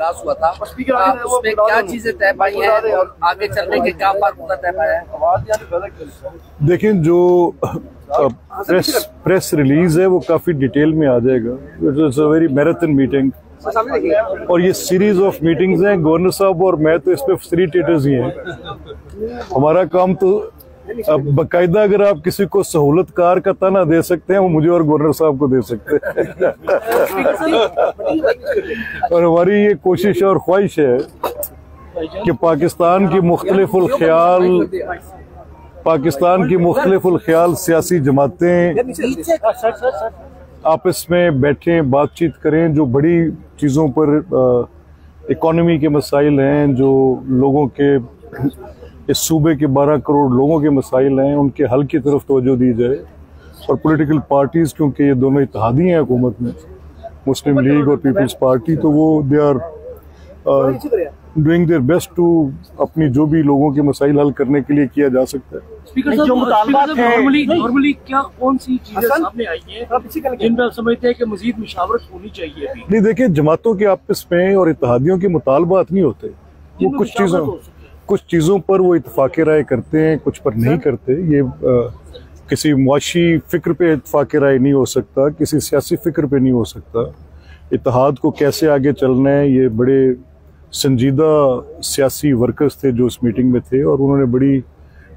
इजलास हुआ था, उसमें क्या चीजें तय पाई हैं और आगे चलने के क्या फार्मूला तय पाया है? देखिए, जो प्रेस रिलीज है वो काफी डिटेल में आ जाएगा। It is a very marathon meeting और ये सीरीज ऑफ मीटिंग्स हैं। गवर्नर साहब और मैं तो इस पे फैसिलिटेटर्स ही हैं। हमारा काम तो बाकायदा अगर आप किसी को सहूलतकार का ताना दे सकते हैं वो मुझे और गवर्नर साहब को दे सकते हैं। और हमारी ये कोशिश और ख्वाहिश है कि पाकिस्तान की मुख्तलिफुल ख्याल सियासी जमातें आपस में बैठें, बातचीत करें, जो बड़ी चीज़ों पर इकोनॉमी के मसाइल हैं, जो लोगों के इस सूबे के 12 करोड़ लोगों के मसाइल हैं, उनके हल की तरफ तवज्जो दी जाए। और पॉलिटिकल पार्टीज, क्योंकि ये दोनों इत्तेहादी हैं हुकूमत में, मुस्लिम लीग और पीपल्स पार्टी, तो वो they are doing their best to अपनी जो भी लोगों के मसाइल हल करने के लिए किया जा सकता है। स्पीकर साहब, जो मुतालबात नॉर्मली क्या कौन सी चीजें सामने आई हैं जिनमें आप समझते हैं कि मजीद मुशावरत होनी चाहिए अभी? नहीं, देखिए, जमातों के आपस में और इत्तेहादियों के मुतालबात नहीं होते। वो कुछ चीज़ों पर वो इत्तफाक़ राय करते हैं, कुछ पर नहीं करते। ये किसी मुआशी फ़िक्र पे इत्तफाक़ राय नहीं हो सकता, किसी सियासी फ़िक्र पे नहीं हो सकता। इत्तेहाद को कैसे आगे चलना है, ये बड़े संजीदा सियासी वर्कर्स थे जो इस मीटिंग में थे, और उन्होंने बड़ी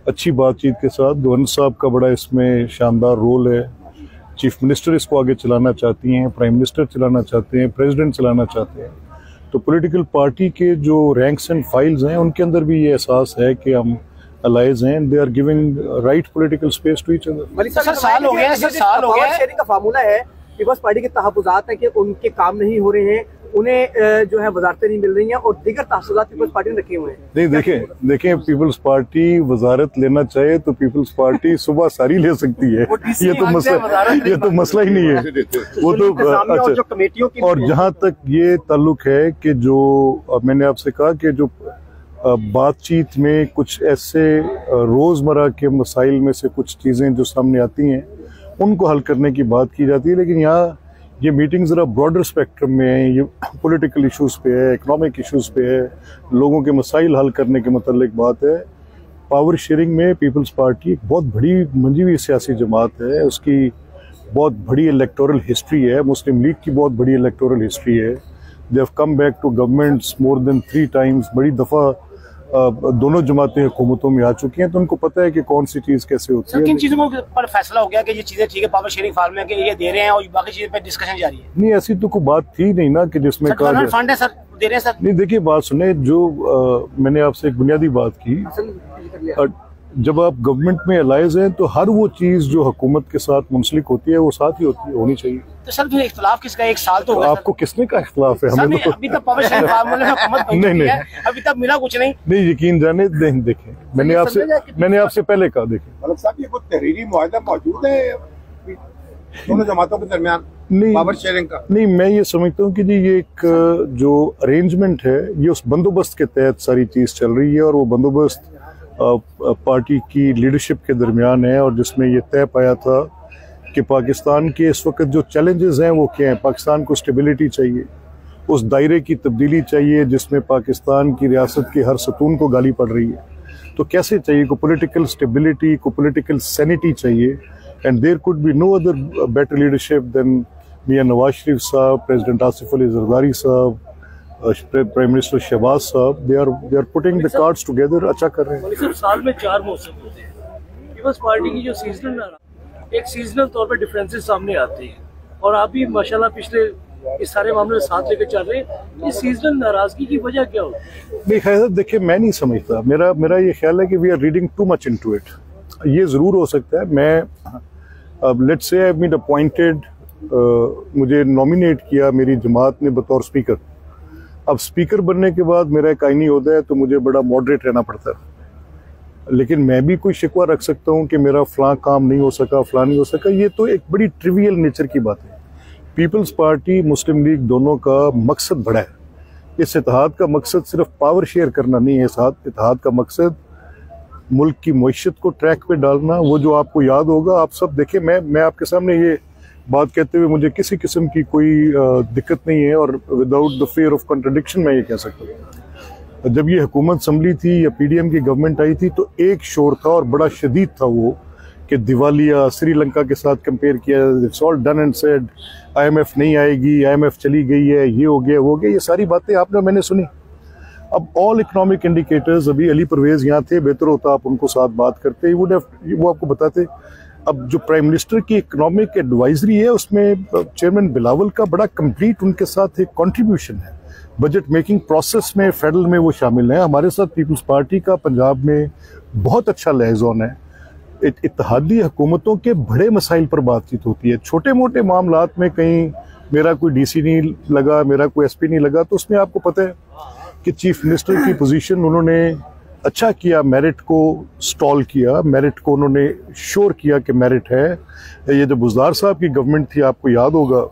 अच्छी बातचीत के साथ, गवर्नर साहब का बड़ा इसमें शानदार रोल है। चीफ मिनिस्टर इसको आगे चलाना चाहती हैं, प्राइम मिनिस्टर चलाना चाहते हैं, प्रेसिडेंट चलाना चाहते हैं। तो पॉलिटिकल पार्टी के जो रैंक्स एंड फाइल्स हैं उनके अंदर भी ये एहसास है कि हम अलाइज हैं, they are giving right political space to each other. साल हो गया शेयरिंग का फार्मूला है, पीपल्स पार्टी के तहफ़्फ़ुज़ात हैं कि उनके काम नहीं हो रहे हैं, उन्हें जो है वजारतें नहीं मिल रही हैं, और दीगर तहफ़्फ़ुज़ात पीपल्स पार्टी ने रखे हुए हैं। नहीं, देखें, पीपल्स पार्टी वजारत लेना चाहे तो पीपल्स पार्टी सुबह सारी ले सकती है। ये तो मसला ही नहीं है। वो तो अच्छा। और जहाँ तक ये ताल्लुक है कि जो मैंने आपसे कहा कि जो बातचीत में कुछ ऐसे रोज़मर्रा के मसाइल में से कुछ चीज़ें जो सामने आती हैं उनको हल करने की बात की जाती है, लेकिन यहाँ ये मीटिंग ज़रा ब्रॉडर स्पेक्ट्रम में है। ये पॉलिटिकल इश्यूज़ पे है, इकोनॉमिक इश्यूज़ पे है, लोगों के मसाइल हल करने के मतलब बात है। पावर शेयरिंग में पीपल्स पार्टी एक बहुत बड़ी मंजी हुई सियासी जमात है, उसकी बहुत बड़ी इलेक्टोरल हिस्ट्री है, मुस्लिम लीग की बहुत बड़ी इलेक्टोरल हिस्ट्री है। They have come back to governments more than 3 times. बड़ी दफ़ा दोनों जमातें हुकूमतों में आ चुकी हैं, तो उनको पता है कि कौन सी चीज़ कैसे होती है। किन चीज़ों पर फैसला हो गया कि ये चीज़ें ठीक है, पावर शेयरिंग फार्मूले के ये दे रहे हैं, और बाकी चीज़ों पे डिस्कशन जारी है? नहीं, ऐसी तो कोई बात थी नहीं ना कि जिसमें कहा फंड है सर, दे रहे हैं सर। नहीं, देखिए, बात सुने, जो मैंने आपसे एक बुनियादी बात की, जब आप गवर्नमेंट में अलाइज हैं तो हर वो चीज़ जो हुकूमत के साथ मुंसलिक होती है वो साथ ही होनी चाहिए। तो सर फिर इख्तिलाफ किसका? एक साल तो आपको किसने का इख्तिलाफ है? हमें तो अभी तक पावर शेयरिंग फार्मूले में हुकूमत नहीं, अभी तक मिला कुछ नहीं। यकीन जाने देखें, मैंने आपसे पहले कहा, देखें मलिक साहब, ये कोई तहरीरी मुआहदा मौजूद है दोनों जमातों के दरमियान पावर शेयरिंग का? नहीं, मैं ये समझता हूँ कि जी ये एक जो अरेंजमेंट है ये उस बंदोबस्त के तहत सारी चीज़ चल रही है, और वो बंदोबस्त पार्टी की लीडरशिप के दरमियान है, और जिसमें ये तय पाया था कि पाकिस्तान के इस वक्त जो चैलेंजेस हैं वो क्या हैं। पाकिस्तान को स्टेबिलिटी चाहिए, उस दायरे की तब्दीली चाहिए जिसमें पाकिस्तान की रियासत के हर सतून को गाली पड़ रही है। तो कैसे चाहिए? को पॉलिटिकल स्टेबिलिटी, को पॉलिटिकल सैनिटी चाहिए, and there could be no other better leadership than Mian Nawaz Sharif sahab, president Asif Ali Zardari साहब, प्राइम मिनिस्टर शहबाज साहब। They are putting the cards together. अच्छा कर रहे हैं। साल में 4 मौसम होते हैं। पीपल्स पार्टी की जो सीजनल तौर पर डिफरेंसेस सामने आते हैं, और आप भी माशाल्लाह पिछले इस सारे मामले साथ लेकर चल रहे हैं। इस सीजनल नाराजगी की वजह क्या होती है? नहीं, खैर देखिए, मैं नहीं समझता। मेरा ये ख्याल है कि we are reading too much into it. ये जरूर हो सकता है। मैं let's say I have been appointed, मुझे नॉमिनेट किया मेरी जमात ने बतौर स्पीकर। अब स्पीकर बनने के बाद मेरा एक आईनी ओहदा है, तो मुझे बड़ा मॉडरेट रहना पड़ता है, लेकिन मैं भी कोई शिकवा रख सकता हूँ कि मेरा फलां काम नहीं हो सका, फलां नहीं हो सका। ये तो एक बड़ी ट्रिवियल नेचर की बात है। पीपल्स पार्टी, मुस्लिम लीग दोनों का मकसद बड़ा है। इस इत्तेहाद का मकसद सिर्फ पावर शेयर करना नहीं है, साथ इत्तेहाद का मकसद मुल्क की मईशत को ट्रैक पे डालना। वो जो आपको याद होगा, आप सब देखें, मैं आपके सामने ये बात कहते हुए मुझे किसी किस्म की कोई दिक्कत नहीं है, और without the fear of contradiction मैं ये कह सकता हूँ, जब ये हुकूमत संभली थी या पीडीएम की गवर्नमेंट आई थी तो एक शोर था और बड़ा शदीद था वो कि दिवालिया, श्रीलंका के साथ कंपेयर किया, it's all done and said, IMF नहीं आएगी, IMF चली गई है, ये हो गया वो हो गया, ये सारी बातें आपने मैंने सुनी। अब ऑल इकोनॉमिक इंडिकेटर्स, अभी अली परवेज यहाँ थे, बेहतर होता आप उनको साथ बात करते, वो आपको बताते। अब जो प्राइम मिनिस्टर की इकोनॉमिक एडवाइजरी है उसमें चेयरमैन बिलावल का बड़ा कंप्लीट उनके साथ एक कंट्रीब्यूशन है, बजट मेकिंग प्रोसेस में फेडरल में वो शामिल हैं। हमारे साथ पीपल्स पार्टी का पंजाब में बहुत अच्छा लियाज़ोन है। इत्तेहादी हुकूमतों के बड़े मसाइल पर बातचीत होती है, छोटे मोटे मामलात में कहीं मेरा कोई DC नहीं लगा, मेरा कोई SP नहीं लगा, तो उसमें आपको पता है कि चीफ मिनिस्टर की पोजीशन उन्होंने अच्छा किया, मेरिट को स्टॉल किया, मेरिट को उन्होंने श्योर किया कि मेरिट है। ये जब बुज़दार साहब की गवर्नमेंट थी, आपको याद होगा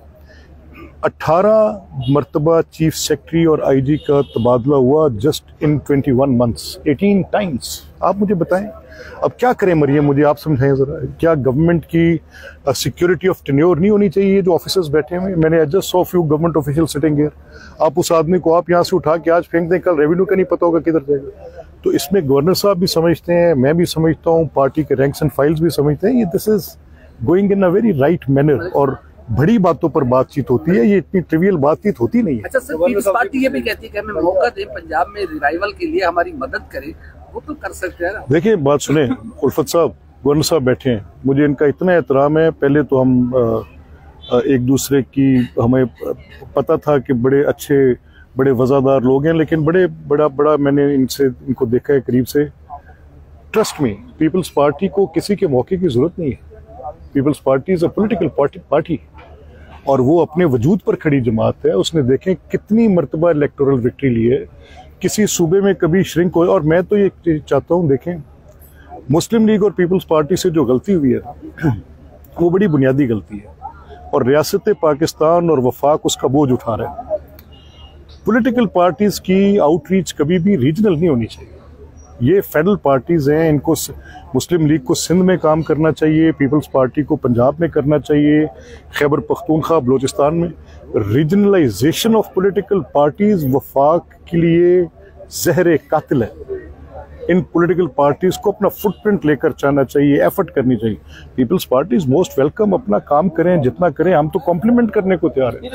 18 मरतबा चीफ सेक्रेटरी और IG का तबादला हुआ जस्ट इन 21 मंथ्स, 18 टाइम्स। आप मुझे बताएं अब क्या करें मरियम, मुझे आप समझाएं जरा, क्या गवर्नमेंट की सिक्योरिटी ऑफ टेन्योर नहीं होनी चाहिए जो ऑफिसर्स बैठे हुए? मैंने just saw few government official sitting here, आप उस आदमी को आप यहाँ से उठा के आज फेंक दें, कल रेवेन्यू का नहीं पता होगा किधर जाएगा। तो इसमें गवर्नर साहब भी समझते हैं, मैं भी समझता हूँ, पार्टी के रैंक्स एंड फाइल्स भी समझते हैं, ये this is going in a very right manner, और बड़ी बातों पर बातचीत होती है, ये इतनी ट्रिवियल बातचीत होती नहीं है। अच्छा सर, पीपल्स पार्टी ये भी कहती है कि हमें मौका दें, पंजाब में रिवाइवल के लिए हमारी मदद करें, वो तो कर सकते हैं ना। देखिए बात सुने, उल्फत साहब, गवर्नर साहब बैठे हैं, मुझे इनका इतना एहतराम है। पहले तो हम एक दूसरे की, हमें पता था कि बड़े अच्छे बड़े वज़ादार लोग हैं, लेकिन बड़ा मैंने इनको देखा है करीब से। ट्रस्ट मी, पीपल्स पार्टी को किसी के मौके की जरूरत नहीं है। Peoples Party is a political party, और वो अपने वजूद पर खड़ी जमात है। उसने देखें कितनी मरतबा इलेक्टोरल विक्ट्री ली है, किसी सूबे में कभी श्रिंक हो। और मैं तो ये चाहता हूँ, देखें मुस्लिम लीग और पीपल्स पार्टी से जो गलती हुई है वो बड़ी बुनियादी गलती है, और रियासत पाकिस्तान और वफाक उसका बोझ उठा रहे हैं। पॉलिटिकल पार्टीज की आउटरीच कभी भी रीजनल नहीं होनी चाहिए। ये फेडरल पार्टीज हैं, इनको मुस्लिम लीग को सिंध में काम करना चाहिए, पीपल्स पार्टी को पंजाब में करना चाहिए, खैबर पख्तूनख्वा बलोचिस्तान में। रीजनलाइजेशन ऑफ पॉलिटिकल पार्टीज वफाक के लिए जहर कातिल है। इन पॉलिटिकल पार्टीज को अपना फुटप्रिंट लेकर जाना चाहिए, एफर्ट करनी चाहिए। पीपल्स पार्टीज मोस्ट वेलकम, अपना काम करें, जितना करें, हम तो कॉम्प्लीमेंट करने को तैयार हैं।